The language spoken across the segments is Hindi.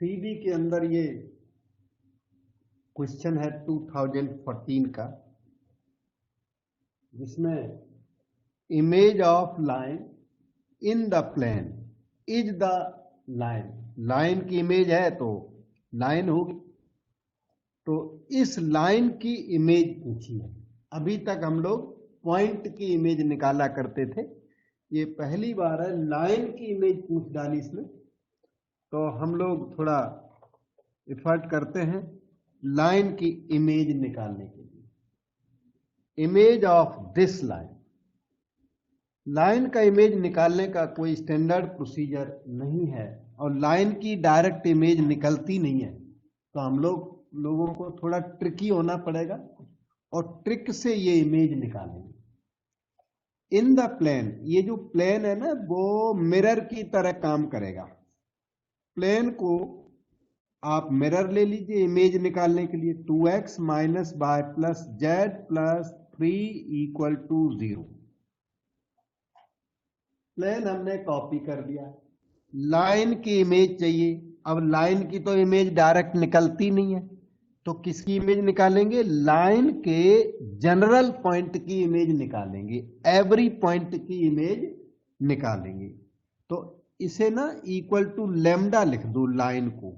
3D के अंदर ये क्वेश्चन है 2014 का, जिसमें image of line in the plane is the line, line की इमेज है तो लाइन होगी, तो इस लाइन की इमेज पूछी है। अभी तक हम लोग पॉइंट की इमेज निकाला करते थे, ये पहली बार है लाइन की इमेज पूछ डाली इसमें। तो हम लोग थोड़ा एफर्ट करते हैं लाइन की इमेज निकालने के लिए। Image of this line, line का इमेज निकालने का कोई स्टैंडर्ड प्रोसीजर नहीं है और लाइन की डायरेक्ट इमेज निकलती नहीं है, तो हम लोगों को थोड़ा ट्रिकी होना पड़ेगा और ट्रिक से ये इमेज निकालेंगे। इन द प्लेन, ये जो प्लेन है ना वो मिरर की तरह काम करेगा। प्लेन को आप मिरर ले लीजिए इमेज निकालने के लिए। 2x minus y plus z plus 3 equal to 0। Plane हमने कॉपी कर दिया। लाइन की इमेज चाहिए। अब लाइन की तो इमेज डायरेक्ट निकलती नहीं है, तो किसकी इमेज निकालेंगे? लाइन के जनरल पॉइंट की इमेज निकालेंगे, एवरी पॉइंट की इमेज निकालेंगे। तो इसे ना इक्वल टू लेमडा लिख दो लाइन को।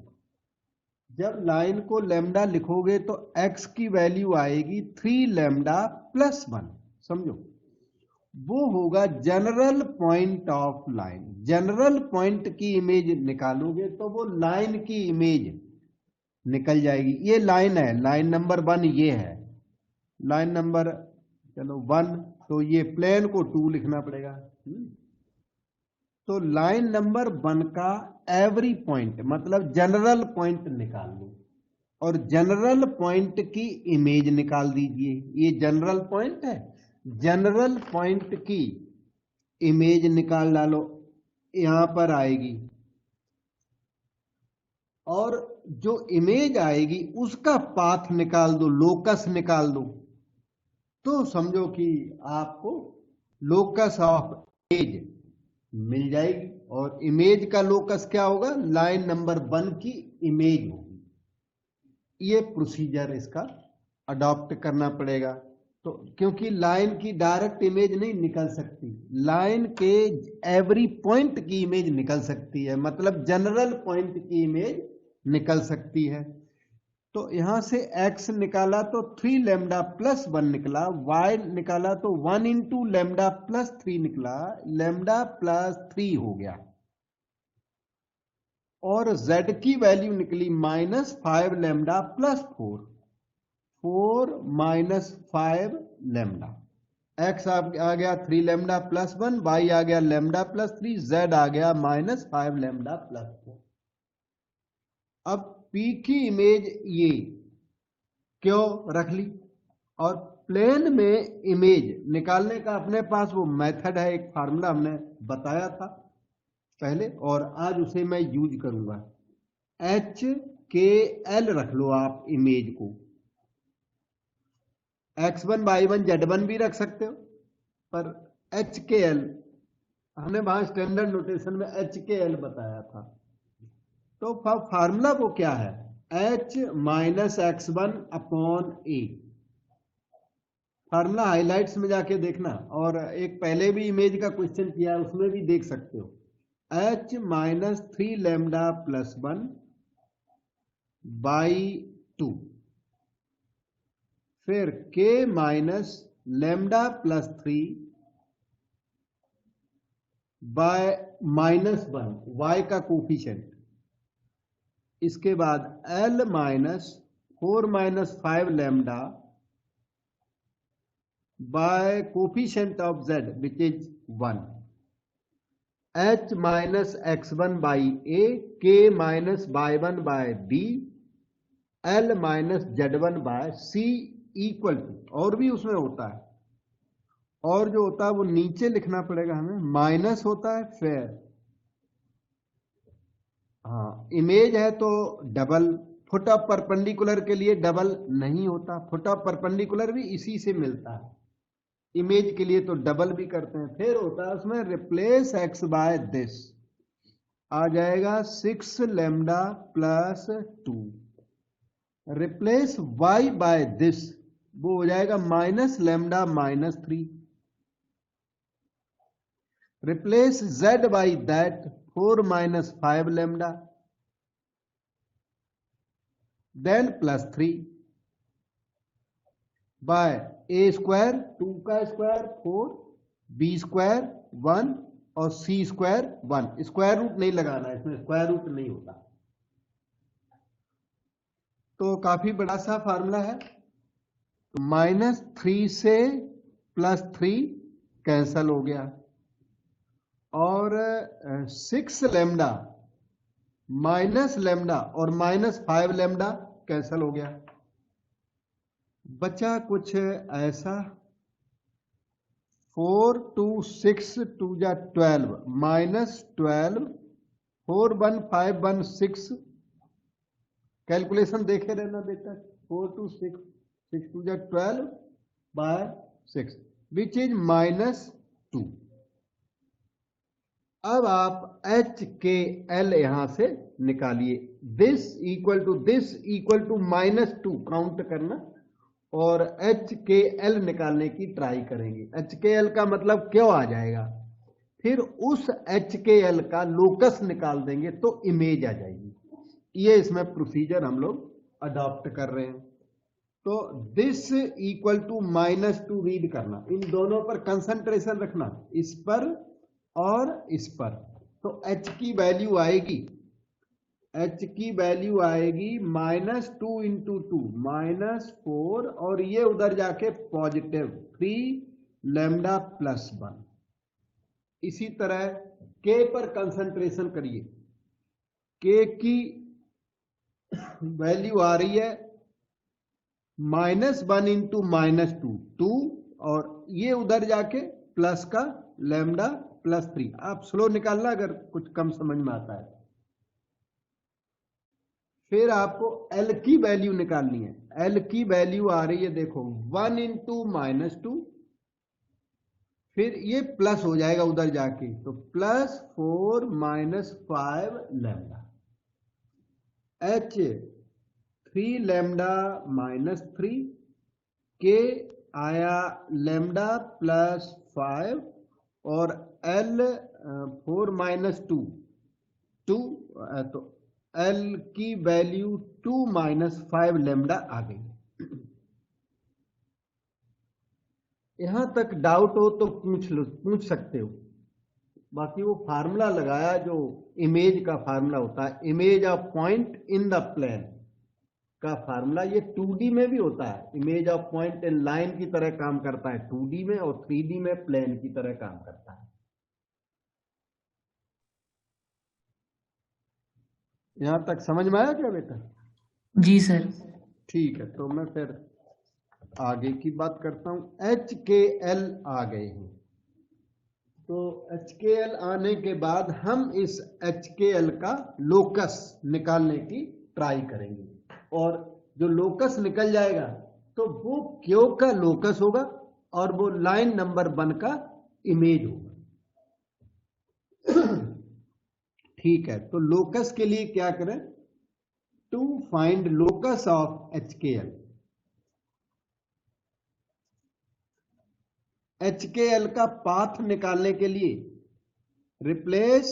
जब लाइन को लेमडा लिखोगे तो x की वैल्यू आएगी 3 लेमडा प्लस 1, समझो, वो होगा general point of line. General point की इमेज निकालोगे तो वो लाइन की इमेज निकल जाएगी। ये लाइन है, लाइन नंबर 1 ये है, लाइन नंबर चलो 1, तो ये प्लेन को 2 लिखना पड़ेगा। तो लाइन नंबर 1 का एवरी पॉइंट मतलब जनरल पॉइंट निकाल लो और जनरल पॉइंट की इमेज निकाल दीजिए। ये जनरल पॉइंट है, जनरल पॉइंट की इमेज निकाल डालो, यहां पर आएगी, और जो इमेज आएगी उसका पाथ निकाल दो, लोकस निकाल दो, तो समझो कि आपको लोकस ऑफ इमेज मिल जाएगी। और इमेज का लोकस क्या होगा? लाइन नंबर 1 की इमेज होगी। ये प्रोसीजर इसका अडॉप्ट करना पड़ेगा। तो क्योंकि लाइन की डायरेक्ट इमेज नहीं निकल सकती, लाइन के एवरी पॉइंट की इमेज निकल सकती है, मतलब जनरल पॉइंट की इमेज निकल सकती है। तो यहां से x निकाला तो 3 लेमडा प्लस 1 निकला, y निकाला तो 1 इंटू लेमडा प्लस 3 निकला, लेमडा प्लस 3 हो गया। और z की वैल्यू निकली -5 lambda plus 4, 4 minus 5 lambda. x आ गया 3 लेमडा प्लस 1, y आ गया लेमडा प्लस 3, z आ गया -5 लेमडा प्लस 4। अब P की इमेज ये क्यों रख ली? और प्लेन में इमेज निकालने का अपने पास वो मेथड है, एक फार्मूला हमने बताया था पहले और आज उसे मैं यूज करूंगा। HKL रख लो आप इमेज को, x1 y1 z1 भी रख सकते हो, पर HKL हमने वहां स्टैंडर्ड नोटेशन में HKL बताया था। तो फार्मूला वो क्या है? h माइनस x1 अपॉन ए। फार्मूला हाइलाइट्स में जाके देखना, और एक पहले भी इमेज का क्वेश्चन किया है उसमें भी देख सकते हो। h minus 3 lambda plus 1 by 2, फिर k minus lambda plus 3 by -1, y का कोफिशिएंट। इसके बाद L minus 4 minus 5 lambda by coefficient of z which is 1, h minus x1 by a, k minus y1 by b, L minus z1 by c equal to, और भी उसमें होता है, और जो होता है वो नीचे लिखना पड़ेगा हमें, माइनस होता है, फिर हाँ इमेज है तो डबल, फुट ऑफ परपेंडिकुलर के लिए डबल नहीं होता, फुट ऑफ परपेंडिकुलर भी इसी से मिलता है, इमेज के लिए तो डबल भी करते हैं। फिर होता है उसमें रिप्लेस x बाय दिस, आ जाएगा 6 lambda plus 2। Replace y by this, वो हो जाएगा minus lambda minus 3। Replace z by that 4 minus 5 lambda, then plus 3 by a square 2 का स्क्वायर 4, b स्क्वायर 1 और c स्क्वायर 1। स्क्वायर रूट नहीं लगाना, इसमें स्क्वायर रूट नहीं होता। तो काफी बड़ा सा फार्मूला है। तो माइनस 3 से प्लस 3 कैंसल हो गया, और 6 लैम्डा माइनस लैम्डा और माइनस 5 लैम्डा कैंसल हो गया। बचा कुछ ऐसा, 4 2 6 2 जा 12 माइनस 12 4 1 5 1 6। कैलकुलेशन देखे रहना बेटा। 4 2 6 6 2 जा 12 बाय 6 विच इज माइनस 2। अब आप एच के एल यहां से निकालिए। This equal to minus 2 count करना, और एच के एल निकालने की ट्राई करेंगे। एच के एल का मतलब क्यों आ जाएगा, फिर उस एच के एल का लोकस निकाल देंगे तो इमेज आ जाएगी। ये इसमें प्रोसीजर हम लोग अडॉप्ट कर रहे हैं। तो this equal to minus 2 read करना, इन दोनों पर कंसंट्रेशन रखना, इस पर और इस पर। तो h की वैल्यू आएगी माइनस 2 इंटू 2 माइनस 4, और ये उधर जाके पॉजिटिव 3 लैम्डा प्लस 1। इसी तरह k पर कंसंट्रेशन करिए। k की वैल्यू आ रही है माइनस 1 इंटू माइनस 2, और ये उधर जाके प्लस का लैम्डा प्लस 3। आप स्लो निकालना अगर कुछ कम समझ में आता है। फिर आपको L की वैल्यू निकालनी है। L की वैल्यू आ रही है, देखो 1 इंटू माइनस 2, फिर ये प्लस हो जाएगा उधर जाके, तो plus 4 minus 5 lambda. H 3 lambda minus 3, K आया लैम्डा प्लस 5, और L 4 माइनस 2 तो L की वैल्यू 2 माइनस 5 लैम्डा आ गई। यहां तक डाउट हो तो पूछ सकते हो। बाकी वो फार्मूला लगाया जो इमेज का फार्मूला होता है, image of point in the plane का फार्मूला, ये 2D में भी होता है। Image of point in line की तरह काम करता है 2D में, और 3D में प्लेन की तरह काम करता है। यहां तक समझ में आया क्या बेटा? जी सर। ठीक है, तो मैं फिर आगे की बात करता हूं। एच के एल आ गए हैं। तो एच के एल आने के बाद हम इस एच के एल का लोकस निकालने की ट्राई करेंगे, और जो लोकस निकल जाएगा तो वो क्यू का लोकस होगा, और वो लाइन नंबर 1 का इमेज होगा। ठीक है, तो लोकस के लिए क्या करें? To find locus of h k l, h k l का पाथ निकालने के लिए replace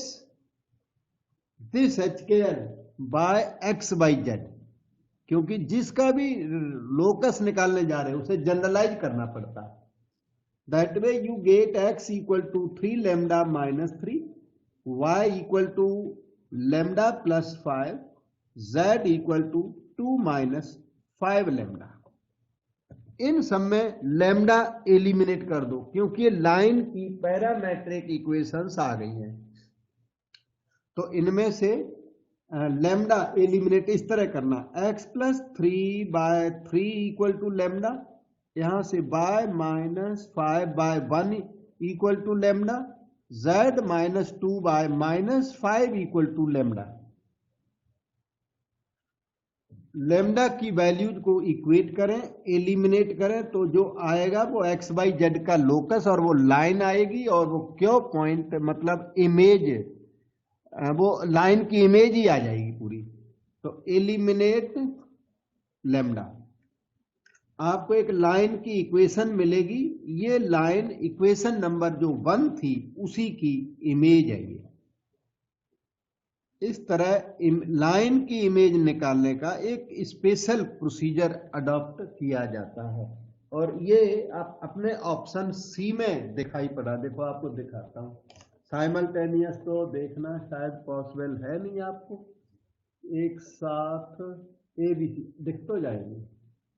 this h k l by x y z, क्योंकि जिसका भी लोकस निकालने जा रहे हैं उसे जनरलाइज करना पड़ता है। That way you get x equal to 3 lambda minus 3, y equal to lambda plus 5, z equal to 2 minus 5 lambda. इन सब में लैम्डा एलिमिनेट कर दो, क्योंकि ये लाइन की पैरामेट्रिक इक्वेशंस आ गई हैं। तो इनमें से लैम्डा एलिमिनेट इस तरह करना, x plus 3 by 3 equal to lambda, यहां से y minus 5 by 1 equal to lambda, z minus 2 by minus 5 equal to lambda. Lambda की वैल्यूज को इक्वेट करें, एलिमिनेट करें, तो जो आएगा वो एक्स बाई जेड का लोकस, और वो लाइन आएगी, और वो क्यों पॉइंट मतलब इमेज वो लाइन की इमेज ही आ जाएगी पूरी। तो एलिमिनेट लैम्डा, आपको एक लाइन की इक्वेशन मिलेगी, ये लाइन इक्वेशन नंबर जो 1 थी उसी की इमेज है ये। इस तरह लाइन की इमेज निकालने का एक स्पेशल प्रोसीजर अडॉप्ट किया जाता है, और ये आप अपने ऑप्शन सी में दिखाई पड़ा। देखो आपको दिखाता हूं, साइमल्टेनियस तो देखना शायद पॉसिबल है नहीं आपको, एक साथ ए बी सी दिख तो जाएंगे।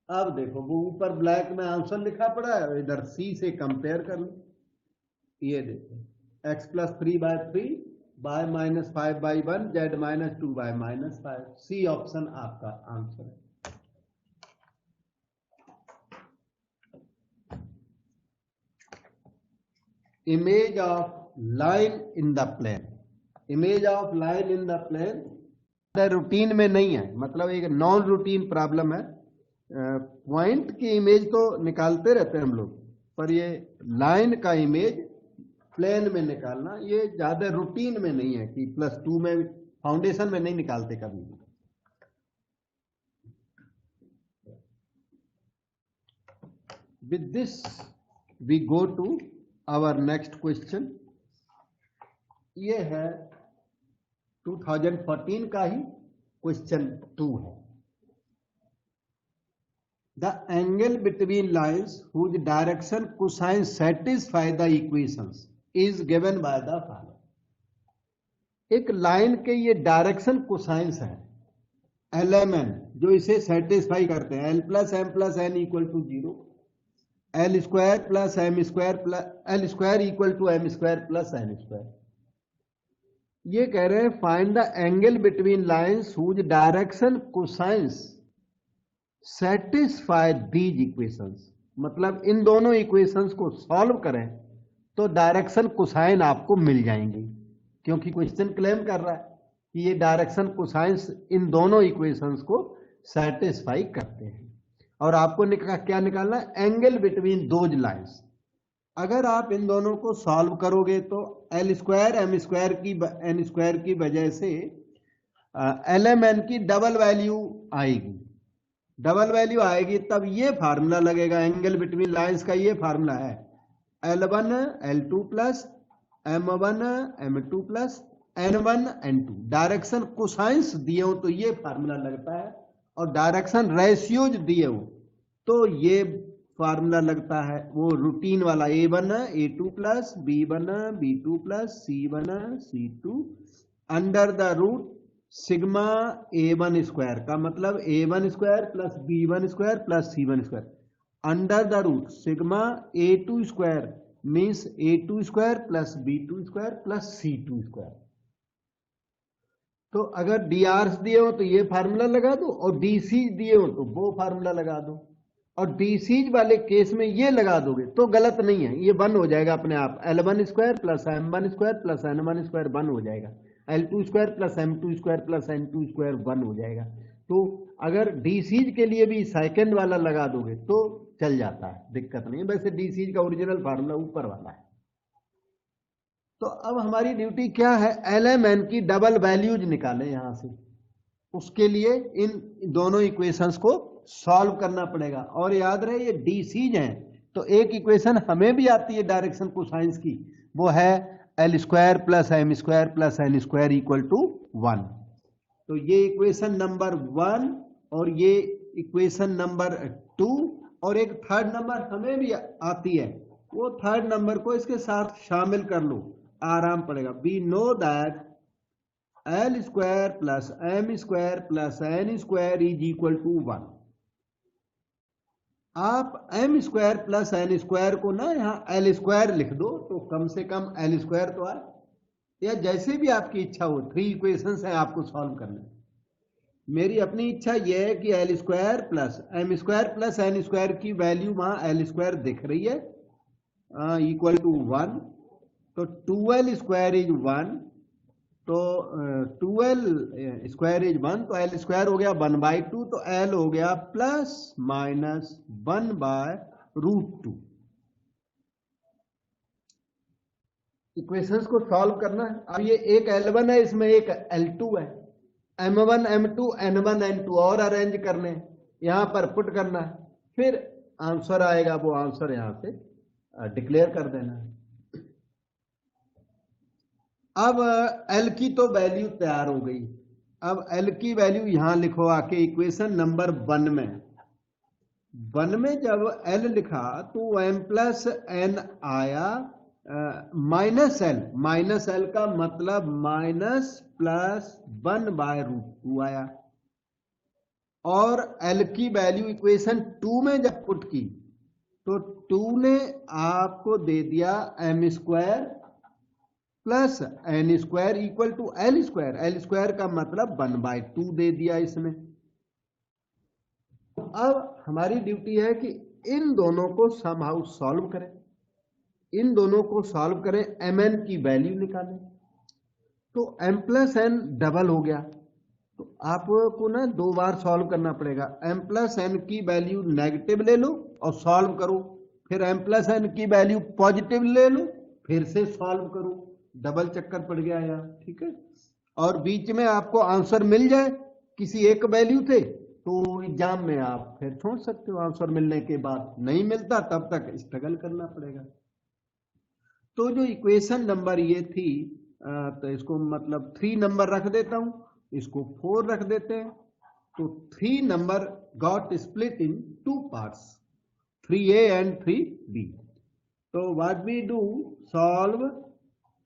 अब देखो वो ऊपर ब्लैक में आंसर लिखा पड़ा है, इधर सी से कंपेयर कर लो। ये देखो x+3/3 y -5/1 z -2y-5, C option आपका आंसर है। Image of line in the plane, image of line in the plane routine में नहीं है, मतलब एक नॉन रूटीन प्रॉब्लम है। पॉइंट की इमेज तो निकालते रहते हैं हम लोग, पर ये लाइन का इमेज प्लेन में निकालना ये ज्यादा रूटीन में नहीं है कि +2 में फाउंडेशन में नहीं निकालते कभी भी। With this we go to our next question. ये है 2014 का ही क्वेश्चन 2 है। The angle between lines whose direction cosine satisfy the equations is given by the following. एक लाइन के ये डायरेक्शन कोसाइंस है LMN, जो इसे सेटिस्फाई करते हैं। L + M + N = 0, L² + M² L² = M² + N²। ये कह रहे हैं find the angle between lines whose direction cosines satisfy these equations, मतलब इन दोनों इक्वेशंस को सॉल्व करें तो डायरेक्शन कोसाइन आपको मिल जाएंगी, क्योंकि क्वेश्चन क्लेम कर रहा है कि ये डायरेक्शन कोसाइंस इन दोनों इक्वेशंस को सेटिस्फाई करते हैं। और आपको क्या निकालना है? Angle between those lines. अगर आप इन दोनों को सॉल्व करोगे तो L² M² की वजह से LMN की डबल वैल्यू आएगी, डबल वैल्यू आएगी तब ये फार्मूला लगेगा। एंगल बिटवीन लाइंस का ये फार्मूला है L1 L2 + M1 M2 + N1 N2। Direction cosines दिए हो तो ये फार्मूला लगता है, और डायरेक्शन रेशियोज दिए हो तो ये फार्मूला लगता है वो रूटीन वाला A1 A2 + B1 B2 + C1 C2 under the root sigma A1² का मतलब A1² + B1² + C1² under the root sigma A2² means A2² + B2² + C2²। तो अगर DRs दिए हो तो ये फार्मूला लगा दो, और DCs दिए हो तो वो फार्मूला लगा दो। और DCs वाले केस में ये लगा दोगे तो गलत नहीं है, ये 1 हो जाएगा अपने आप। L1² + M1² + N1² 1 हो जाएगा, L2² + M2² + N2² 1 हो जाएगा। तो अगर DCs के लिए भी सेकंड वाला लगा दोगे तो चल जाता है, दिक्कत नहीं है। वैसे DCs का ओरिजिनल फार्मूला ऊपर वाला है। तो अब हमारी ड्यूटी क्या है? LMN की डबल वैल्यूज निकालें यहां से। उसके लिए इन दोनों इक्वेशंस को सॉल्व करना पड़ेगा। और याद रहे ये DCs हैं, तो एक इक्वेशन हमें भी आती है डायरेक्शन कोसाइंस की, वो है L² + M² + N² = 1। तो ये इक्वेशन नंबर 1 और ये इक्वेशन नंबर 2, और एक थर्ड नंबर हमें भी आती है, वो थर्ड नंबर को इसके साथ शामिल कर लो, आराम पड़ेगा। We know that L² + M² + N² = 1। आप M² + N² को ना यहाँ L² लिख दो तो कम से कम L² तो आए, या जैसे भी आपकी इच्छा हो। 3 इक्वेशंस हैं आपको सॉल्व करने। मेरी अपनी इच्छा यह है कि L² + M² + N² की वैल्यू वहां L² दिख रही है = 1, तो 2L² = 1, तो 2L² = 1, तो L² हो गया 1/2, तो L हो गया ±1/√2। इक्वेशंस को सॉल्व करना है। अब ये एक L1 है, इसमें एक L2 है, M1 M2 N1 N2 और अरेंज करने हैं, यहां पर पुट करना है, फिर आंसर आएगा, वो आंसर यहां से डिक्लेयर कर देना है। अब L की तो वैल्यू तैयार हो गई। अब L की वैल्यू यहां लिखो आके इक्वेशन नंबर 1 में। 1 में जब L लिखा तो M प्लस N आया माइनस एल का मतलब माइनस प्लस 1/√2 आया। और L की वैल्यू इक्वेशन 2 में जब पुट की तो 2 ने आपको दे दिया m² plus n² equal to L² का मतलब 1/2 दे दिया इसमें। अब हमारी ड्यूटी है कि इन दोनों को समहाउ सॉल्व करें, इन दोनों को सॉल्व करें, mn की वैल्यू निकालें। तो m प्लस n डबल हो गया, तो आपको ना 2 बार सॉल्व करना पड़ेगा। m प्लस n की वैल्यू नेगेटिव ले लो और सॉल्व करो, फिर m प्लस n की वैल्यू पॉजिटिव ले लो, फिर से सॉल्व करो, डबल चक्कर पड़ गया यार, ठीक है। और बीच में आपको आंसर मिल जाए किसी एक वैल्यू से तो एग्जाम में आप फिर छोड़ सकते हो, आंसर मिलने के बाद। नहीं मिलता तब तक स्ट्रगल करना पड़ेगा। तो जो इक्वेशन नंबर ये थी, तो इसको मतलब 3 नंबर रख देता हूं, इसको 4 रख देते हैं। तो 3 number got split in 2 parts, 3A and 3B। तो what we do, solve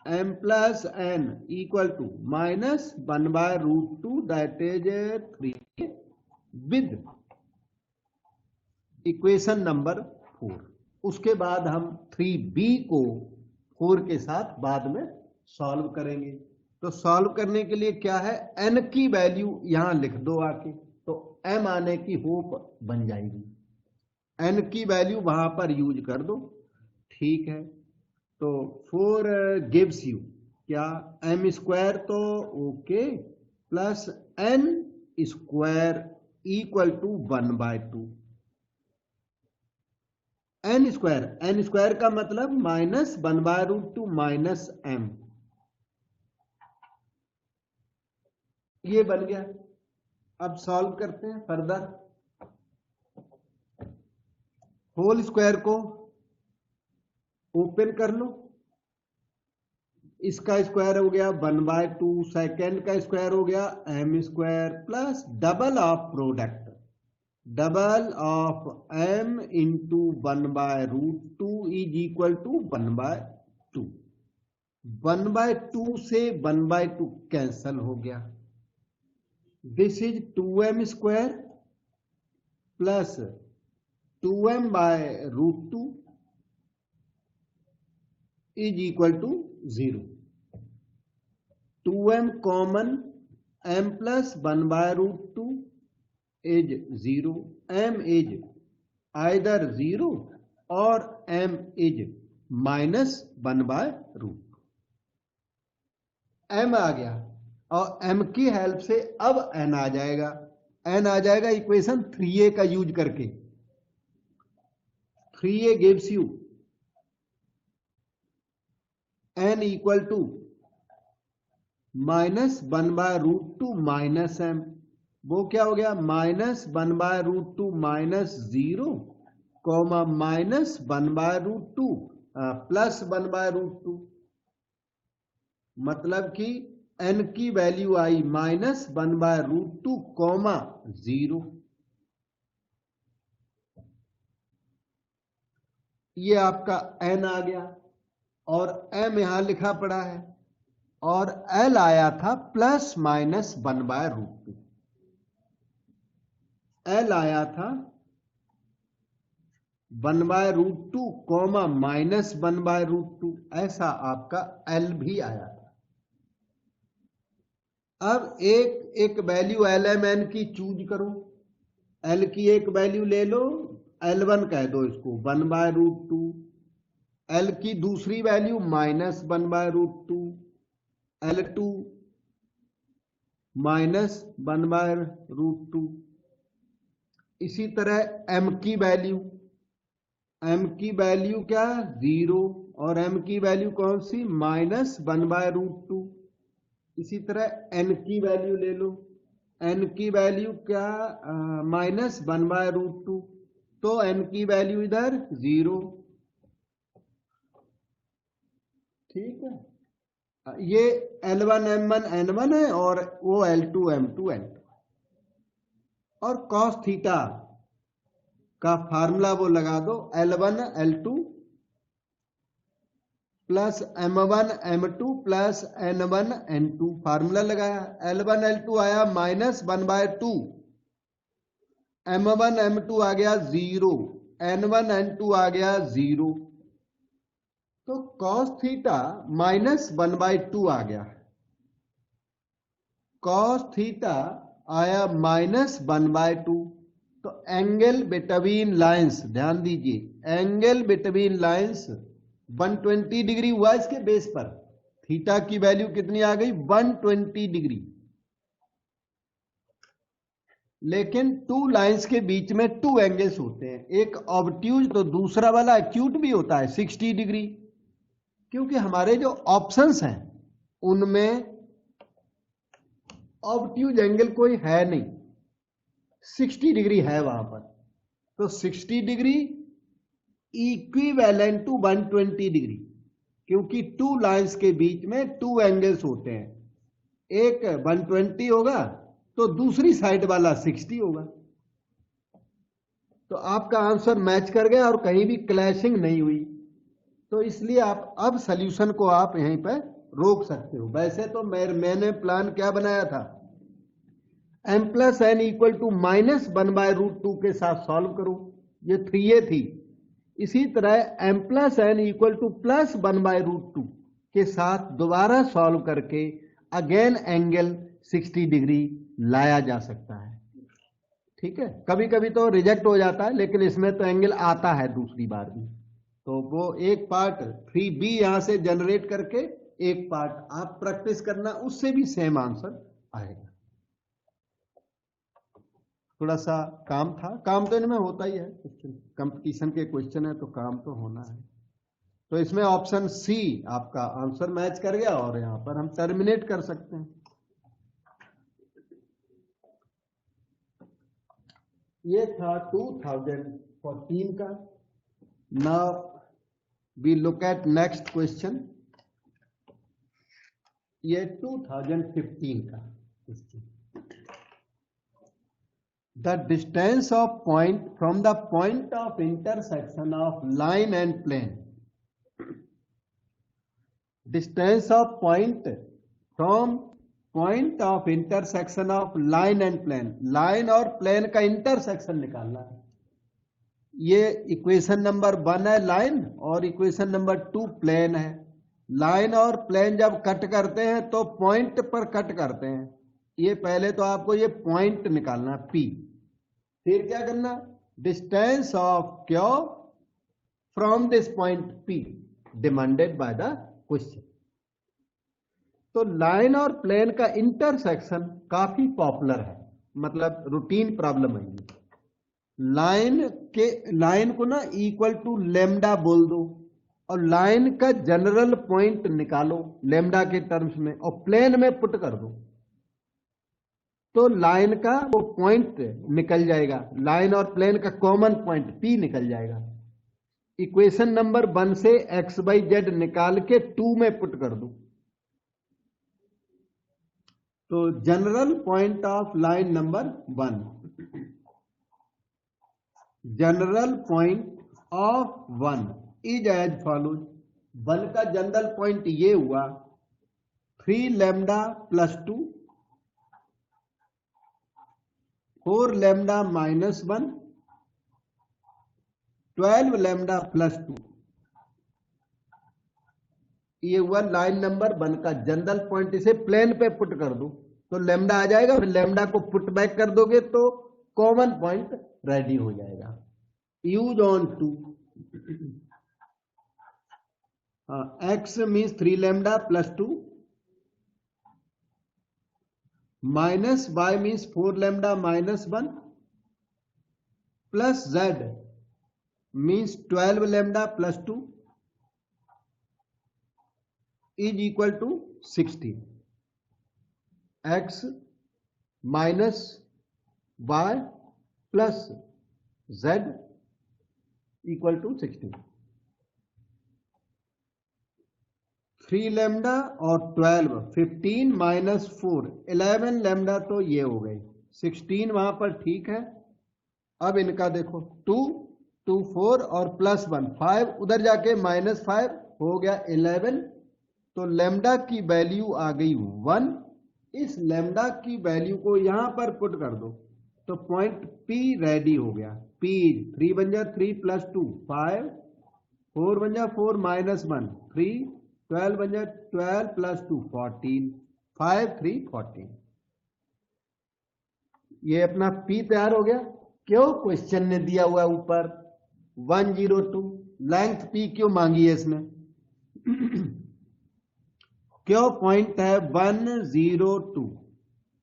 m plus n equal to minus 1/√2 that is 3 with equation number 4। उसके बाद हम 3B को 4 के साथ बाद में सॉल्व करेंगे। तो सॉल्व करने के लिए क्या है, n की वैल्यू यहां लिख दो आके, तो m आने की होप बन जाएगी। n की वैल्यू वहां पर यूज कर दो, ठीक है। तो 4 गिव्स यू क्या, m² तो okay, plus n² equal to 1/2। n² का मतलब माइनस 1/√2 माइनस m, ये बन गया। अब सॉल्व करते हैं फर्दर। होल स्क्वायर को ओपन कर लो, इसका स्क्वायर हो गया 1/2, सेकेंड का स्क्वायर हो गया m² plus double of product, double of m into 1/√2 is equal to 1/2। 1/2 से 1/2 कैंसल हो गया। This is 2m² plus 2m/√2 is equal to 0। 2m common, m plus 1/√2 is 0, m is either 0 और m इज माइनस 1/√2। m आ गया और m की हेल्प से अब n आ जाएगा। n आ जाएगा इक्वेशन 3A का यूज करके। 3A gives you n equal to minus 1/√2 minus m, वो क्या हो गया, minus 1/√2 minus 0 comma minus 1/√2 plus 1/√2, मतलब कि n की वैल्यू आई माइनस 1/√2 कॉमा 0। ये आपका n आ गया और m यहां लिखा पड़ा है, और l आया था प्लस माइनस 1/√2। l आया था 1/√2 कॉमा माइनस 1/√2, ऐसा आपका l भी आया था। अब एक वैल्यू lmn की चूज करो, l की एक वैल्यू ले लो, L1 कह दो इसको 1/√2, l की दूसरी वैल्यू माइनस 1/√2, L2 माइनस 1/√2। इसी तरह m की वैल्यू क्या, 0 और m की वैल्यू कौन सी, -1/√2। इसी तरह n की वैल्यू ले लो, n की वैल्यू क्या, -1/√2, तो n की वैल्यू इधर 0। ठीक है, ये L1 M1 N1 है और वो L2 M2 N2। और cos थीटा का फार्मूला वो लगा दो, L1 L2 plus M1 M2 plus N1 N2। Formula लगाया, L1 L2 आया -1/2, M1 M2 आ गया 0, N1 N2 आ गया 0। तो cos थीटा -1/2 आ गया, cos थीटा आया -1/2। तो एंगल बिटवीन लाइंस, ध्यान दीजिए, एंगल बिटवीन लाइंस 120 डिग्री हुआ इसके बेस पर। थीटा की वैल्यू कितनी आ गई, 120 डिग्री। लेकिन टू लाइंस के बीच में टू एंगल्स होते हैं, एक ऑब्ट्यूज तो दूसरा वाला एक्यूट भी होता है 60 डिग्री। क्योंकि हमारे जो ऑप्शंस हैं उनमें ऑब्ट्यूज एंगल कोई है नहीं, 60 डिग्री है वहां पर। तो 60 डिग्री इक्विवेलेंट टू 120 डिग्री, क्योंकि टू लाइंस के बीच में टू एंगल्स होते हैं, एक 120 होगा तो दूसरी साइड वाला 60 होगा। तो आपका आंसर मैच कर गया और कहीं भी क्लैशिंग नहीं हुई। तो इसलिए आप अब सॉल्यूशन को आप यहीं पर रोक सकते हो। वैसे तो मैंने प्लान क्या बनाया था, m + n = -1/√2 के साथ सॉल्व करो, ये 3a थी। इसी तरह m + n = +1/√2 के साथ दोबारा सॉल्व करके अगेन एंगल 60 डिग्री लाया जा सकता है। ठीक है, कभी कभी तो रिजेक्ट हो जाता है, लेकिन इसमें तो एंगल आता है दूसरी बार भी। तो वो एक पार्ट 3b यहां से जनरेट करके एक पार्ट आप प्रैक्टिस करना, उससे भी सेम आंसर आएगा। थोड़ा सा काम था, काम तो इनमें होता ही है, कंपटीशन के क्वेश्चन है तो काम तो होना है। तो इसमें ऑप्शन सी आपका आंसर मैच कर गया और यहां पर हम टर्मिनेट कर सकते हैं। ये था 2014 का। Now we look at next question, ये 2015 का क्वेश्चन। The distance of point from the point of intersection of line and plane. Distance of point from point of intersection of line and plane. line और plane का intersection निकालना है। ये इक्वेशन नंबर 1 है लाइन, और इक्वेशन नंबर 2 प्लेन है। लाइन और प्लेन जब कट करते हैं तो पॉइंट पर कट करते हैं। ये पहले तो आपको ये पॉइंट निकालना P, फिर क्या करना, distance of Q from this point P demanded by the question. तो लाइन और प्लेन का इंटरसेक्शन काफी पॉपुलर है, मतलब रूटीन प्रॉब्लम है ये। लाइन को ना इक्वल टू लेमडा बोल दो, और लाइन का जनरल पॉइंट निकालो लेमडा के टर्म्स में, और प्लेन में पुट कर दो, तो लाइन का वो पॉइंट निकल जाएगा, लाइन और प्लेन का कॉमन पॉइंट P निकल जाएगा। इक्वेशन नंबर 1 से x/z निकाल के 2 में पुट कर दो, तो general point of line number 1, general point of 1 is as follows. 1 का जनरल पॉइंट ये हुआ 3 लैम्डा + 2, 4 लैम्डा - 1, 12 लैम्डा + 2। ये हुआ लाइन नंबर 1 का जनरल पॉइंट। इसे प्लेन पे पुट कर दो तो लैम्डा आ जाएगा, फिर लैम्डा को पुट बैक कर दोगे तो कॉमन पॉइंट रेडी हो जाएगा। Use on 2, x means 3 lambda + 2, minus y means 4 lambda - 1, plus z means 12 lambda + 2, is equal to 16, x minus y plus z equal to 16। 3 lambda और 12, 15 माइनस 4, 11 लैम्डा, तो ये हो गई 16 वहां पर, ठीक है। अब इनका देखो 2, 2 4 और प्लस 1 5, उधर जाके माइनस 5 हो गया 11। तो लैम्डा की वैल्यू आ गई 1। इस लैम्डा की वैल्यू को यहां पर पुट कर दो तो पॉइंट P रेडी हो गया। P 3 बन जा 3 प्लस 2 5, 4 बन जा 4 माइनस 1 3, 12 बन जा 12 प्लस 2 14, 5 3 14। ये अपना P तैयार हो गया। क्यों? क्वेश्चन ने दिया हुआ ऊपर 102, लेंथ P क्यों मांगी है इसमें? क्यों? पॉइंट है 102,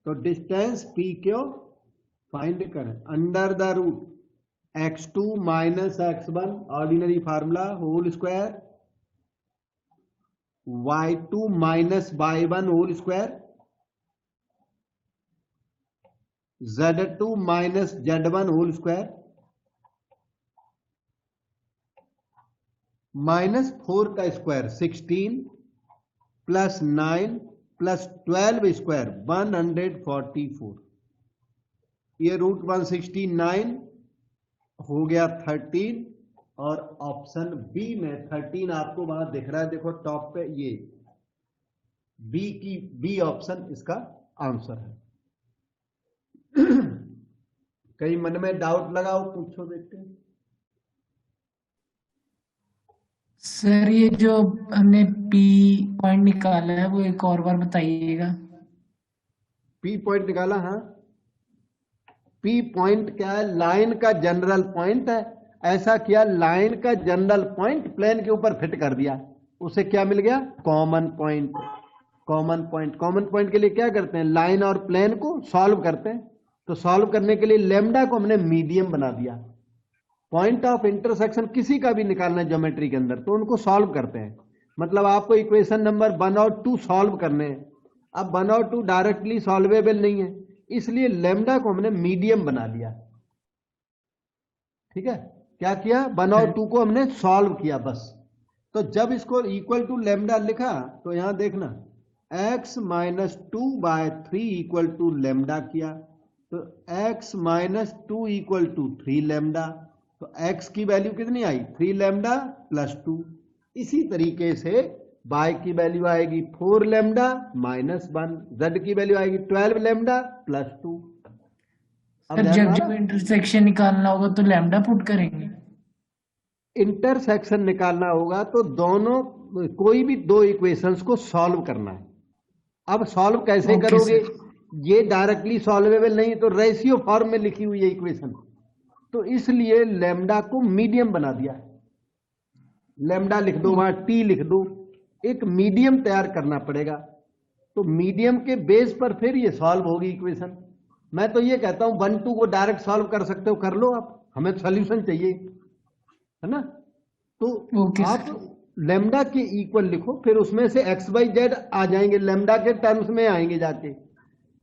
तो डिस्टेंस P क्यों फाइंड करें। Under the root x2 minus x1 ordinary formula whole square, y2 minus y1 whole square, z2 minus z1 whole square, minus 4 का स्क्वायर 16 प्लस 9 प्लस 12 स्क्वायर 144। ये रूट 169 हो गया 13, और ऑप्शन बी में 13 आपको वहां दिख रहा है, देखो टॉप पे, ये बी ऑप्शन इसका आंसर है। कहीं मन में डाउट लगाओ, पूछो, देखते हैं। सर ये जो हमने पी पॉइंट निकाला है वो एक और बार बताइएगा। पी पॉइंट निकाला, हाँ। पी पॉइंट क्या है? लाइन का जनरल पॉइंट है। ऐसा किया, लाइन का जनरल पॉइंट प्लेन के ऊपर फिट कर दिया, उसे क्या मिल गया? Common point. Common point, common point के लिए क्या करते हैं? लाइन और प्लेन को सॉल्व करते हैं। तो सॉल्व करने के लिए लेमडा को हमने मीडियम बना दिया। पॉइंट ऑफ इंटरसेक्शन किसी का भी निकालना है ज्योमेट्री के अंदर, तो उनको सॉल्व करते हैं। मतलब आपको इक्वेशन नंबर 1 और 2 सॉल्व करने हैं। अब 1 और 2 डायरेक्टली सॉल्वेबल नहीं है, इसलिए लेमडा को हमने मीडियम बना लिया। ठीक है, क्या किया? 1 और 2 को हमने सॉल्व किया बस। तो जब इसको इक्वल टू लेमडा लिखा, तो यहां देखना x minus 2 by 3 equal to lambda किया, तो x minus 2 equal to 3 lambda. तो x की वैल्यू कितनी आई? 3 लेमडा प्लस 2। इसी तरीके से y की वैल्यू आएगी 4 लेमडा माइनस 1, z की वैल्यू आएगी 12 लेमडा प्लस 2। अब सर ध्यान जब आ जब रहा? इंटरसेक्शन निकालना होगा तो लैम्डा पुट करेंगे। इंटरसेक्शन निकालना होगा तो दोनों, कोई भी दो इक्वेशंस को सॉल्व करना है। अब सॉल्व कैसे ओके करोगे? सर। ये डायरेक्टली सॉल्वेबल नहीं, तो रेशियो फॉर्म में लिखी हुई है इक्वेशन, तो इसलिए लेमडा को मीडियम बना दिया। लेमडा लिख दो, वहां टी लिख दो, एक मीडियम तैयार करना पड़ेगा। तो मीडियम के बेस पर फिर ये सॉल्व होगी इक्वेशन। मैं तो ये कहता हूं 1 2 को डायरेक्ट सॉल्व कर सकते हो, कर लो आप, हमें सॉल्यूशन चाहिए, है ना। तो ओके आप सर। लेमडा के इक्वल लिखो, फिर उसमें से एक्स वाई जेड आ जाएंगे, लेमडा के टर्म्स में आएंगे जाके।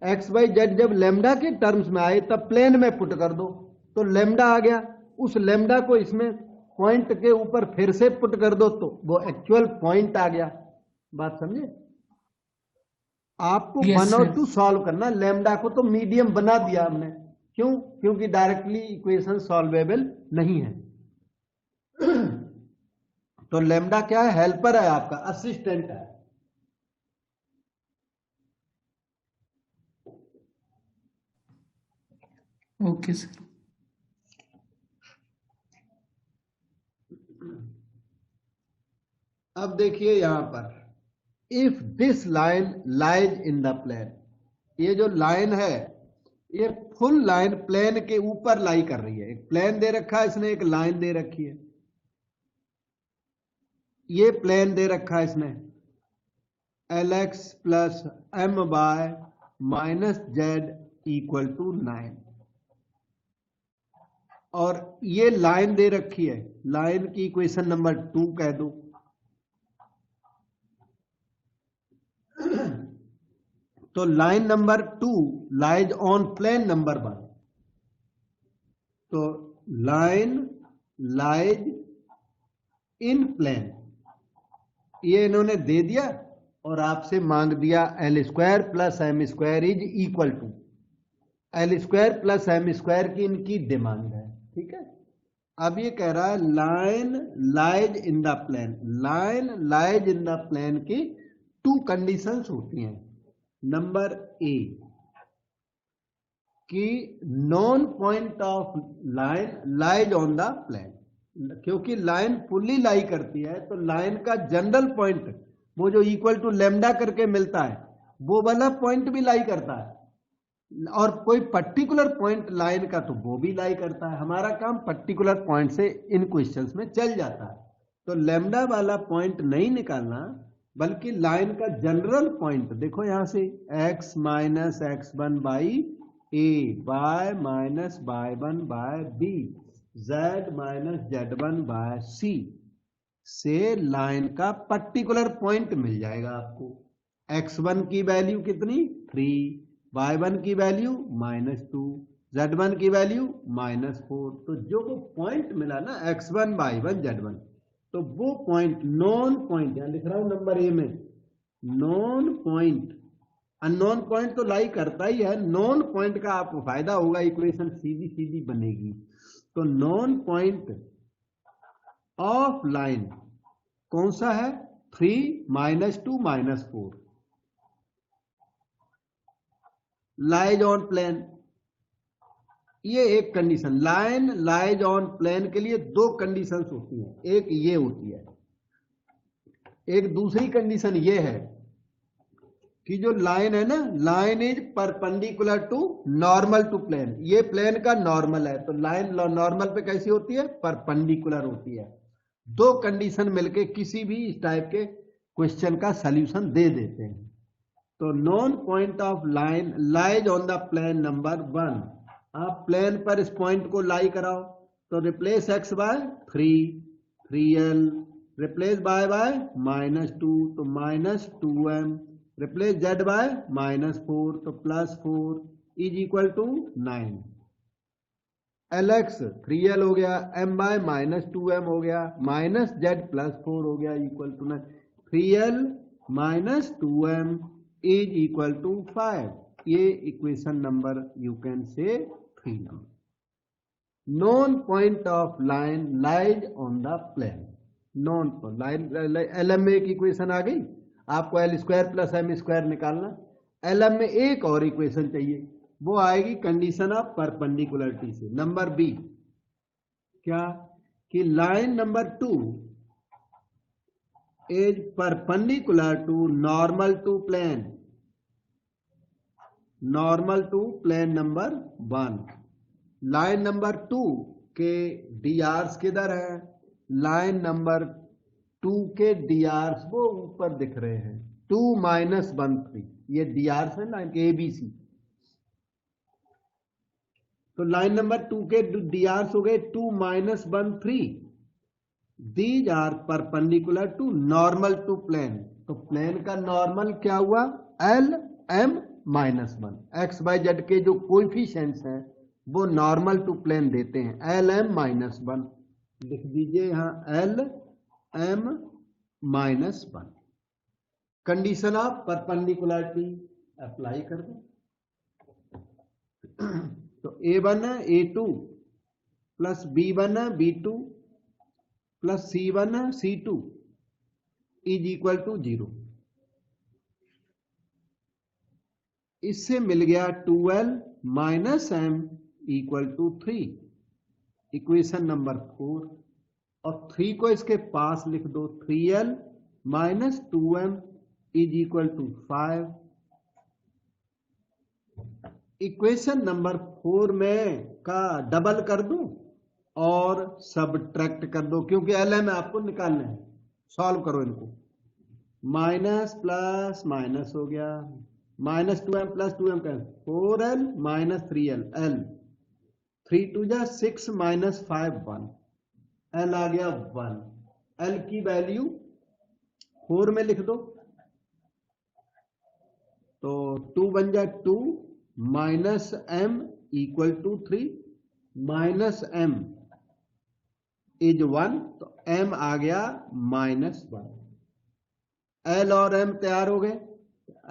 एक्स वाई जेड जब लेमडा के टर्म्स में आए तब प्लेन में पुट कर दो, तो लेमडा आ गया। उस लेमडा को इसमें पॉइंट के ऊपर फिर से पुट कर दो, तो वो एक्चुअल पॉइंट आ गया। बात समझे? आपको यस 1 और सर। 2 सॉल्व करना, लेमडा को तो मीडियम बना दिया हमने। क्यों? क्योंकि डायरेक्टली इक्वेशन सॉल्वेबल नहीं है। तो लेमडा क्या है? हेल्पर है, आपका असिस्टेंट है। Okay sir. अब देखिए यहां पर, if this line lies in the plane, ये जो लाइन है ये फुल लाइन प्लेन के ऊपर लाई कर रही है। एक प्लेन दे रखा है इसने, एक लाइन दे रखी है, ये प्लेन दे रखा है इसने, Lx plus m y minus z equal to 9, और ये लाइन दे रखी है, लाइन की इक्वेशन नंबर 2 कह दो। तो line number 2 lies on plane number 1। तो लाइन लाइज इन प्लेन, ये इन्होंने दे दिया और आपसे मांग दिया L square plus M square is equal to, L square plus M square की इनकी डिमांड है। ठीक है, अब ये कह रहा है line lies in the plane, line lies in the plane की 2 कंडीशंस होती हैं। नंबर ए कि known point of line lies on the plane, क्योंकि लाइन फुल्ली लाई करती है तो लाइन का जनरल पॉइंट वो जो इक्वल टू लेमडा करके मिलता है वो वाला पॉइंट भी लाई करता है, और कोई पर्टिकुलर पॉइंट लाइन का तो वो भी लाई करता है। हमारा काम पर्टिकुलर पॉइंट से इन क्वेश्चंस में चल जाता है। तो लेमडा वाला पॉइंट नहीं निकालना बल्कि लाइन का जनरल पॉइंट, देखो यहां से x minus x1 by a, y minus y1 by b, z minus z1 by c से लाइन का पर्टिकुलर पॉइंट मिल जाएगा आपको। x1 की वैल्यू कितनी 3, y1 की वैल्यू -2, z1 की वैल्यू -4। तो जो वो पॉइंट मिला ना x1 y1 z1, तो वो पॉइंट नॉन पॉइंट, यहां लिख रहा हूं नंबर ए में, नॉन पॉइंट, अननोन पॉइंट तो लाई करता ही है, नॉन पॉइंट का आपको फायदा होगा, इक्वेशन सीधी सीधी बनेगी। तो नॉन पॉइंट ऑफ लाइन कौन सा है 3, -2, -4, लाइज ऑन प्लेन, ये एक condition. Line lies on plane के लिए 2 कंडीशंस होती हैं, एक ये होती है, एक दूसरी कंडीशन ये है कि जो लाइन है ना, line is perpendicular to normal to plane, ये प्लेन का नॉर्मल है तो लाइन नॉर्मल पे कैसी होती है परपेंडिकुलर होती है। 2 कंडीशन मिलके किसी भी इस टाइप के क्वेश्चन का सॉल्यूशन दे देते हैं। तो known point of line lies on the plane number 1, आप प्लेन पर इस पॉइंट को लाई कराओ तो replace x by 3l, replace y by -2 तो -2m, रिप्लेस z बाय -4 तो +4 is equal to 9। lx 3l हो गया, m बाय -2m हो गया, -z +4 हो गया equal to 9। 3l -2m is equal to 5। ये equation number you can say 3 नंबर। Known point of line lies on the plane, known line LM में एक इक्वेशन आ गई, आपको L square plus M square निकालना। LM में एक और इक्वेशन चाहिए, वो आएगी कंडीशन ऑफ परपेंडिकुलरिटी से। नंबर बी क्या कि line number 2 is perpendicular to normal to plane, normal to plane number 1। Line number 2 के डीआर्स किधर है, लाइन नंबर 2 के डीआर्स वो ऊपर दिख रहे हैं 2 -1 3, ये डीआर्स है लाइन के ABC। तो लाइन नंबर 2 के डीआर्स हो गए 2 -1 3, these are perpendicular to normal to plane. तो प्लेन का नॉर्मल क्या हुआ LM -1, x/z के जो कोएफिशिएंट्स हैं वो नॉर्मल टू प्लेन देते हैं LM -1, लिख दीजिए यहां LM -1। Condition of perpendicularity apply कर दो। तो A1 है A2 प्लस B1 है B2 प्लस C1 है C2 इज इक्वल टू 0। इससे मिल गया 2l -m equal to 3, equation number 4। और 3 को इसके पास लिख दो, 3l -2m is equal to 5। Equation number 4 में का डबल कर दो और सबट्रैक्ट कर दो, क्योंकि LM आपको निकालना है। सॉल्व करो इनको, माइनस प्लस माइनस हो गया, -2m + 2m का 4l -3l, l 3 2 जा 6 -5 1, l आ गया 1। l की वैल्यू 4 में लिख दो तो 2 बन जाए 2 minus m equal to 3 minus m is 1, तो m आ गया -1। l और m तैयार हो गए,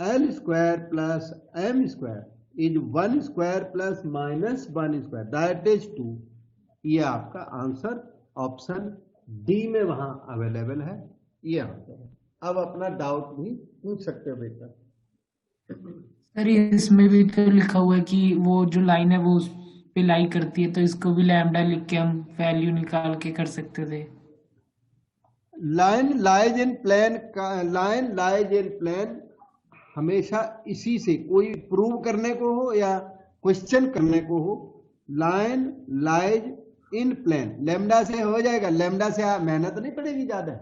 l square plus m square is 1 square plus -1 square that is 2। ये आपका आंसर ऑप्शन डी में वहां अवेलेबल है, ये आंसर है। अब अपना डाउट भी पूछ सकते हो बेटा। सर ये इसमें भी तो लिखा हुआ है कि वो जो लाइन है वो उस पे लाई करती है, तो इसको भी लैम्डा लिख के हम वैल्यू निकाल के कर सकते थे। लाइन लाइज इन प्लेन का, लाइन लाइज इन प्लेन हमेशा इसी से, कोई प्रूव करने को हो या क्वेश्चन करने को हो, line lies in plane lambda से हो जाएगा। लेमडा से मेहनत नहीं पड़ेगी ज्यादा।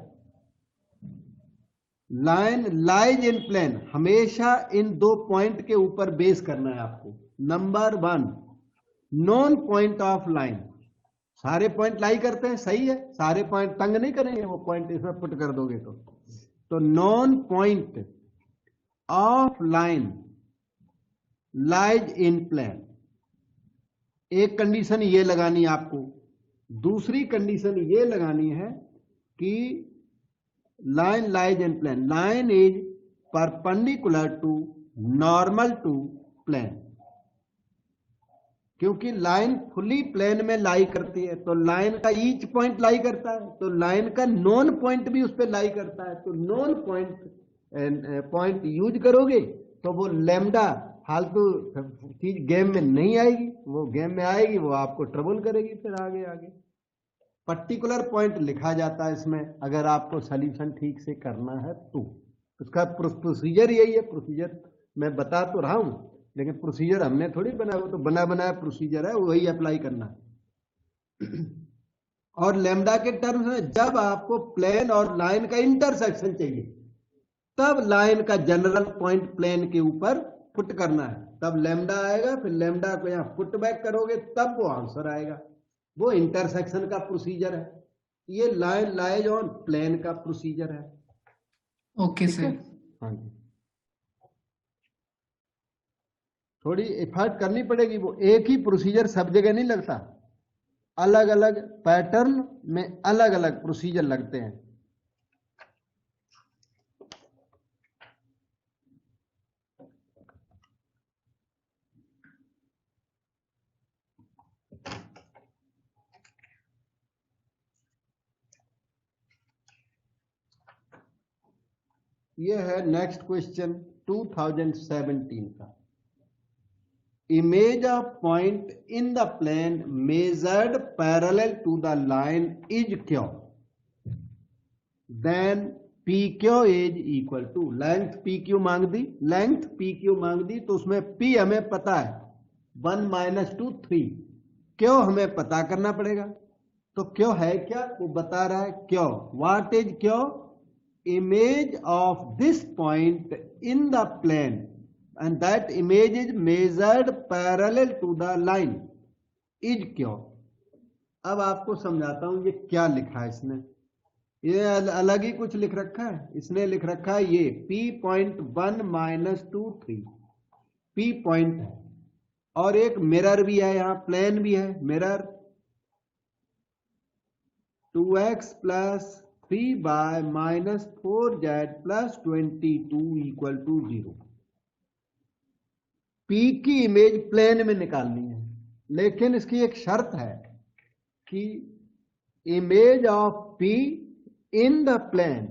लाइन लाइज इन प्लेन हमेशा इन 2 पॉइंट के ऊपर बेस करना है आपको। Number 1, non point of line. सारे पॉइंट लाई करते हैं, सही है, सारे पॉइंट तंग नहीं करेंगे वो पॉइंट, इसमें पुट कर दोगे तो known point of line lies in plane. एक कंडीशन ये लगानी है आपको, दूसरी कंडीशन ये लगानी है कि line lies in plane, line is perpendicular to normal to plane. क्योंकि लाइन फुली प्लेन में लाई करती है तो लाइन का ईच पॉइंट लाई करता है, तो लाइन का नॉन पॉइंट भी उस पर लाई करता है। तो नॉन पॉइंट यूज करोगे तो वो लेमडा फालतू चीज गेम में नहीं आएगी, वो गेम में आएगी वो आपको ट्रबल करेगी फिर आगे आगे। पर्टिकुलर पॉइंट लिखा जाता है इसमें, अगर आपको सॉल्यूशन ठीक से करना है तो। उसका प्रोसीजर यही है, प्रोसीजर मैं बता तो रहा हूं लेकिन प्रोसीजर हमने थोड़ी बनाया, वो तो बना बनाया प्रोसीजर है, वही अप्लाई करना है। और लेमडा के टर्म्स में जब आपको प्लेन और लाइन का इंटरसेक्शन चाहिए तब लाइन का जनरल पॉइंट प्लेन के ऊपर पुट करना है, तब लेमडा आएगा, फिर लेमडा को यहां पुट बैक करोगे तब वो आंसर आएगा। वो इंटरसेक्शन का प्रोसीजर है, ये लाइन लाइज ऑन प्लेन का प्रोसीजर है। Okay sir. हाँ जी, थोड़ी एफर्ट करनी पड़ेगी, वो एक ही प्रोसीजर सब जगह नहीं लगता, अलग अलग पैटर्न में अलग अलग प्रोसीजर लगते हैं। ये है नेक्स्ट क्वेश्चन 2017 का। Image of point in the plane measured parallel to the line is Q, then P Q is equal to, length P Q मांग दी, लेंथ पी क्यू मांग दी, तो उसमें पी हमें पता है 1 - 2 3, क्यों हमें पता करना पड़ेगा। तो क्यों है क्या, वो बता रहा है क्यों, व्हाट इज क्यों, image of this point in the plane and that image is measured parallel to the line is क्यों। अब आपको समझाता हूं ये क्या लिखा है इसने, ये अलग ही कुछ लिख रखा है, इसने लिख रखा है ये P.1 - 2 3 P पॉइंट है, और एक मिरर भी है, यहां प्लेन भी है, mirror 2x + 3y - 4z + 22 = 0। P की इमेज प्लेन में निकालनी है, लेकिन इसकी एक शर्त है कि image of P in the plane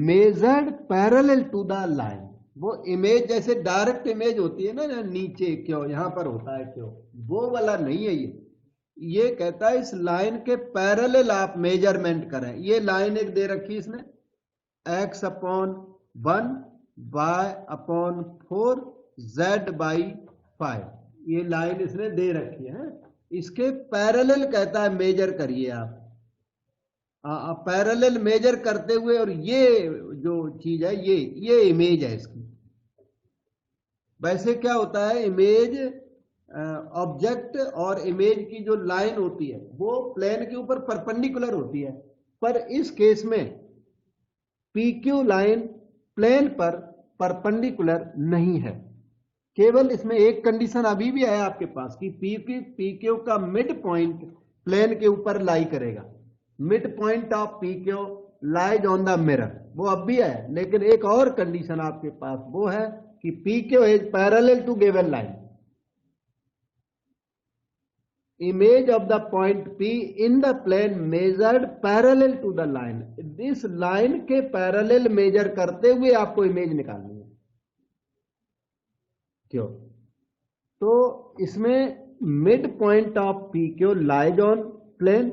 measured parallel to the line. वो इमेज जैसे डायरेक्ट इमेज होती है ना, नीचे क्यों यहां पर होता है क्यों, वो वाला नहीं है ये कहता है इस लाइन के पैरेलल आप मेजरमेंट करें। ये लाइन एक दे रखी इसने x/1 y/4 z/5, ये लाइन इसने दे रखी है, इसके पैरेलल कहता है मेजर करिए आप। पैरेलल मेजर करते हुए, और ये जो चीज है ये इमेज है इसकी। वैसे क्या होता है, इमेज ऑब्जेक्ट और इमेज की जो लाइन होती है वो प्लेन के ऊपर परपेंडिकुलर होती है, पर इस केस में PQ लाइन प्लेन पर परपेंडिकुलर नहीं है। केवल इसमें एक कंडीशन अभी भी है आपके पास कि पी क्यू का मिड पॉइंट प्लेन के ऊपर लाई करेगा। Mid point of P Q lies on the mirror, वो अब भी है, लेकिन एक और कंडीशन आपके पास वो है कि P Q is parallel to given line. Image of the point P in the plane measured parallel to the line, इस लाइन के पैरेलल मेजर करते हुए आपको इमेज निकालनी है। क्यों? तो इसमें mid point of P Q lies on plane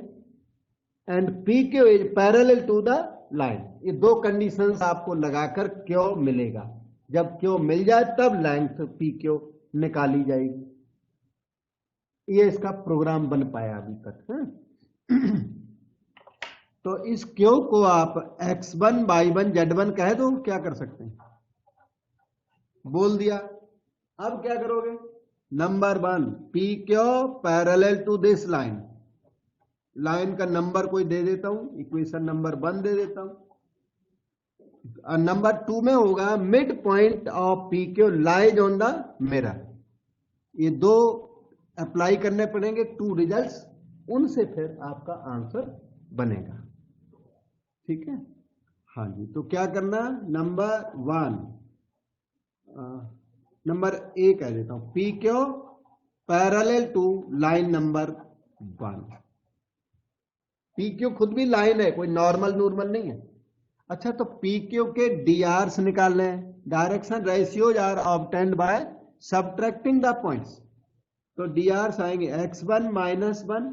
and P Q is parallel to the line. ये दो कंडीशंस आपको लगाकर क्यों मिलेगा। जब क्यों मिल जाए तब लेंथ पी क्यू निकाली जाएगी। ये इसका प्रोग्राम बन पाया अभी तक है। तो इस क्यू को आप x1 y1 z1 कह दो, क्या कर सकते हैं, बोल दिया। अब क्या करोगे, number 1 P Q parallel to this line, line का नंबर कोई दे देता हूं, इक्वेशन नंबर 1 दे देता हूं। नंबर 2 में होगा mid point of P Q lies on the mirror. ये दो अप्लाई करने पड़ेंगे, 2 रिजल्ट्स, उनसे फिर आपका आंसर बनेगा। ठीक है, हाँ जी। तो क्या करना, नंबर 1 नंबर ए कह देता हूं, P Q parallel to line number 1। P Q खुद भी लाइन है, कोई नॉर्मल नहीं है। अच्छा, तो पी क्यू के डी आर्स निकालने हैं। Direction ratios are obtained by subtracting the points. तो डी आर्स आएंगे x1 minus 1,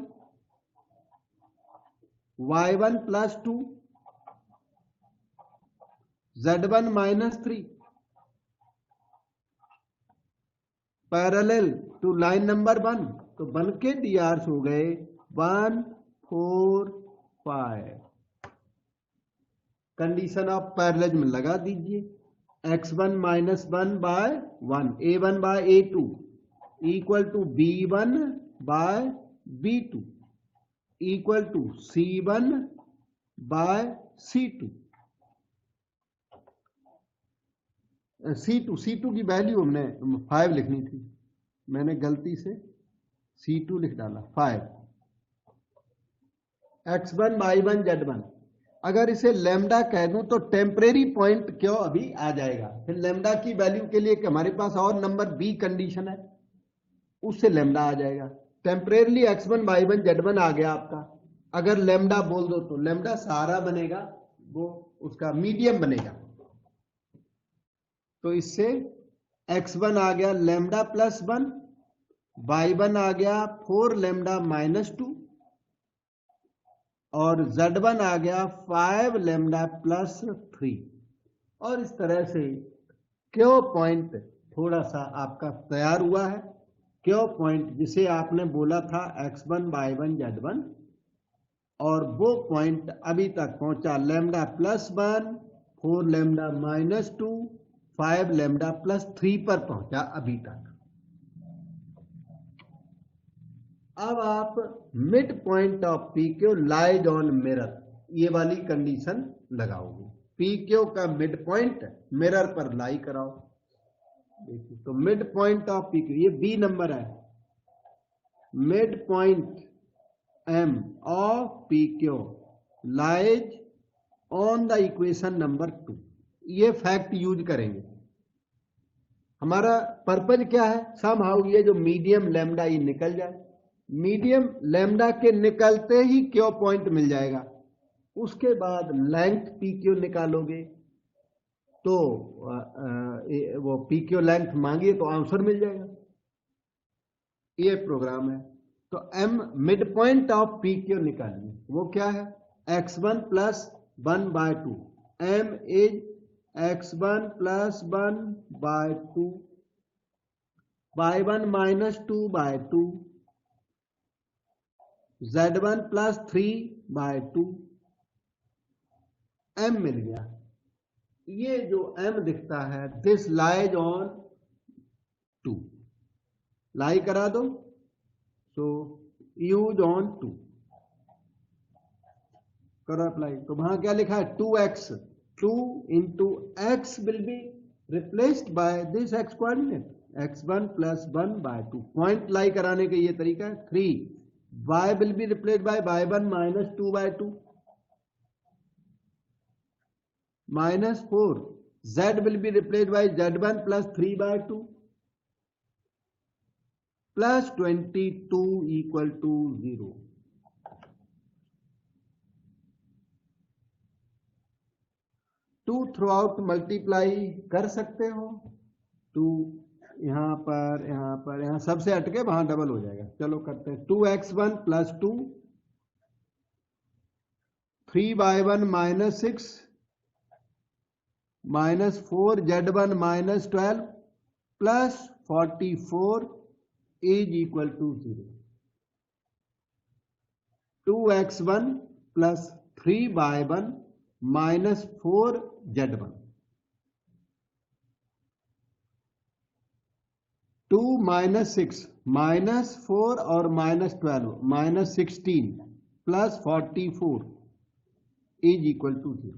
y1 plus 2, z1 minus 3, parallel to line number 1। तो बन के डी आर्स हो गए 1 4 5। कंडीशन ऑफ पैरेललिज्म लगा दीजिए, x1 minus 1 by 1, a1 by a2 equal to b1 by b2 equal to c1 by c2। c2 की वैल्यू हमने 5 लिखनी थी, मैंने गलती से c2 लिख डाला 5। x1 y1 z1, अगर इसे लेमडा कह दूं तो टेम्परेरी पॉइंट क्यों अभी आ जाएगा। फिर लेमडा की वैल्यू के लिए हमारे पास और नंबर बी कंडीशन है, उससे लेमडा आ जाएगा। टेम्परेरली x1 y1 z1 आ गया आपका। अगर लेमडा बोल दो तो लेमडा सारा बनेगा, वो उसका मीडियम बनेगा। तो इससे x1 आ गया लेमडा प्लस 1, y1 आ गया 4 लेमडा माइनस 2 और z1 आ गया 5 लेमडा प्लस 3। और इस तरह से क्यों पॉइंट थोड़ा सा आपका तैयार हुआ है। क्यों पॉइंट जिसे आपने बोला था x1 y1 z1, और वो पॉइंट अभी तक पहुंचा lambda plus 1, 4 lambda minus 2, 5 lambda plus 3 पर पहुंचा अभी तक। अब आप mid point of P Q lies on mirror, ये वाली कंडीशन लगाओगे। पी क्यू का मिड पॉइंट मिरर पर लाई कराओ। देखिए, तो मिड पॉइंट ऑफ पी क्यू, ये बी नंबर है, mid point M of P Q lies on the equation number 2। ये फैक्ट यूज करेंगे। हमारा पर्पज क्या है, समहाउ ये जो मीडियम लेमडा ये निकल जाए। मीडियम लेमडा के निकलते ही क्यू पॉइंट मिल जाएगा। उसके बाद लेंथ पी क्यू निकालोगे, तो वो पी क्यू लेंथ मांगिए तो आंसर मिल जाएगा। ये प्रोग्राम है। तो M mid point of P Q निकालिए, वो क्या है, x1 plus 1 by 2। M is x1 plus 1 by 2, y1 minus 2 by 2, z1 plus 3 by 2। m मिल गया। ये जो m दिखता है, दिस लाइज ऑन 2, लाई करा दो, सो यूज ऑन 2 करो अप्लाई। तो वहां क्या लिखा है, 2x, 2 into x will be replaced by this x coordinate x1 plus 1 by 2. Point लाई कराने का ये तरीका है. 3 y will be replaced by y1 minus 2 by 2 minus 4 z will be replaced by z1 plus 3 by 2 plus 22 equal to 0. 2 through out multiply कर सकते हो. 2 यहाँ पर सबसे अटके वहां डबल हो जाएगा. चलो करते हैं. 2x1 plus 2 3y1 minus 6 minus 4z1 minus 12 plus 44 is equal to 0. 2x1 plus 3y1 minus 4z1. 2 minus 6 minus 4 और minus 12 minus 16 plus 44 is equal to 0.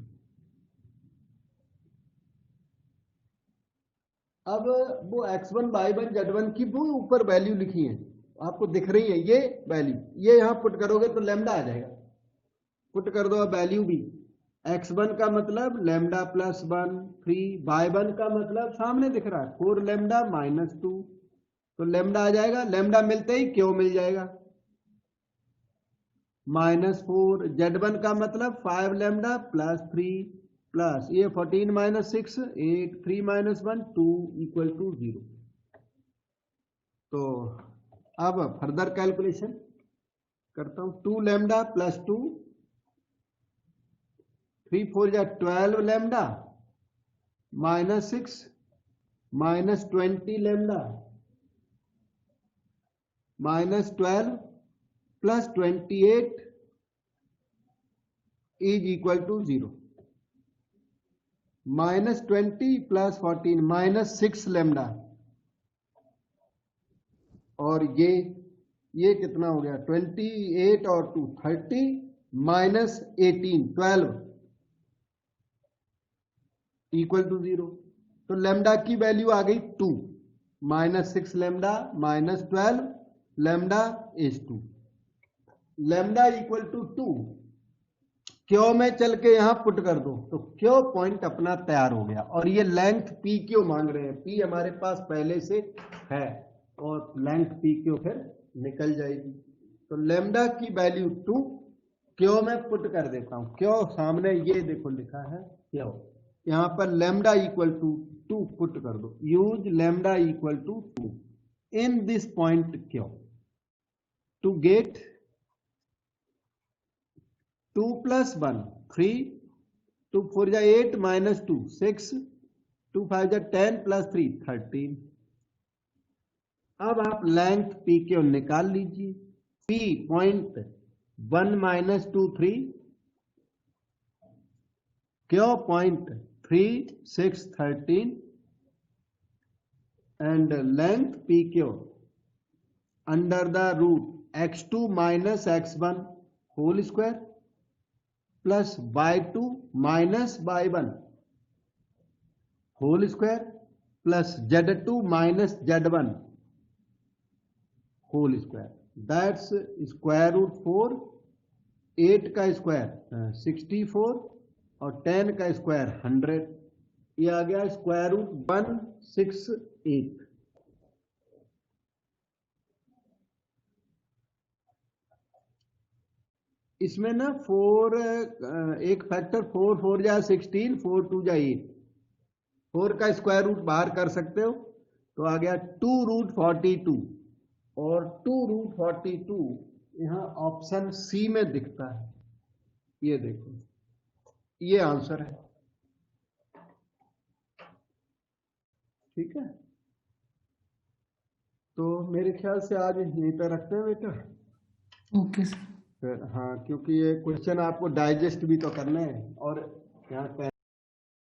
अब वो x1 y1 z1 की वो ऊपर वैल्यू लिखी है, आपको दिख रही है ये वैल्यू. ये यहां पुट करोगे तो लैम्डा आ जाएगा. पुट कर दो वैल्यू भी. x1 का मतलब लैम्डा प्लस 1 3, y1 का मतलब सामने दिख रहा है 4 लैम्डा माइनस 2, तो लैम्डा आ जाएगा. लैम्डा मिलते ही क्यों मिल जाएगा माइनस 4. z1 का मतलब 5 लैम्डा प्लस 3 प्लस ये 14 माइनस 6 8 3 माइनस 1 2 इक्वल टू 0. तो अब फर्दर कैलकुलेशन करता हूं. 2 लैम्डा प्लस 2 3 4 जा 12 lambda minus 6 minus 20 lambda minus 12 plus 28 is equal to 0. Minus 20 plus 14 minus 6 lambda और ये कितना हो गया 28 और 2 30 माइनस 18 12 इक्वल टू 0. तो लैम्डा की वैल्यू आ गई 2 minus 6 lambda minus 12 lambda is 2. Lambda equal to 2 Q में चल के यहां पुट कर दो तो क्यों पॉइंट अपना तैयार हो गया. और ये लेंथ पी क्यों मांग रहे हैं. पी हमारे पास पहले से है और लेंथ पी क्यों फिर निकल जाएगी. तो लैम्डा की वैल्यू 2 क्यों में पुट कर देता हूं. क्यों सामने ये देखो लिखा है क्यों. यहां पर लैम्डा इक्वल टू 2 पुट कर दो. Use lambda equal to 2 in this point Q to get 2 plus 1 3 2 4 जा 8 minus 2 6 2 5 जा 10 plus 3 13. अब आप लेंथ पी क्यों निकाल लीजिए. P point 1 minus 2 3 Q point 3 6 13 and length P Q under the root x2 minus x1 whole square plus y2 minus y1 whole square plus z2 minus z1 whole square. That's square root 4. 8 का स्क्वायर 64 और 10 का स्क्वायर 100. ये आ गया स्क्वायर रूट 168. इसमें ना 4 एक फैक्टर 4 4 जा 16 4 2 जा 8. 4 का स्क्वायर रूट बाहर कर सकते हो तो आ गया 2 रूट 42 और 2 रूट 42 यहां ऑप्शन सी में दिखता है. ये देखो ये आंसर है. ठीक है. तो मेरे ख्याल से आज यहीं पर रखते हैं बेटा. Okay sir. हाँ क्योंकि ये क्वेश्चन आपको डाइजेस्ट भी तो करना है और यहाँ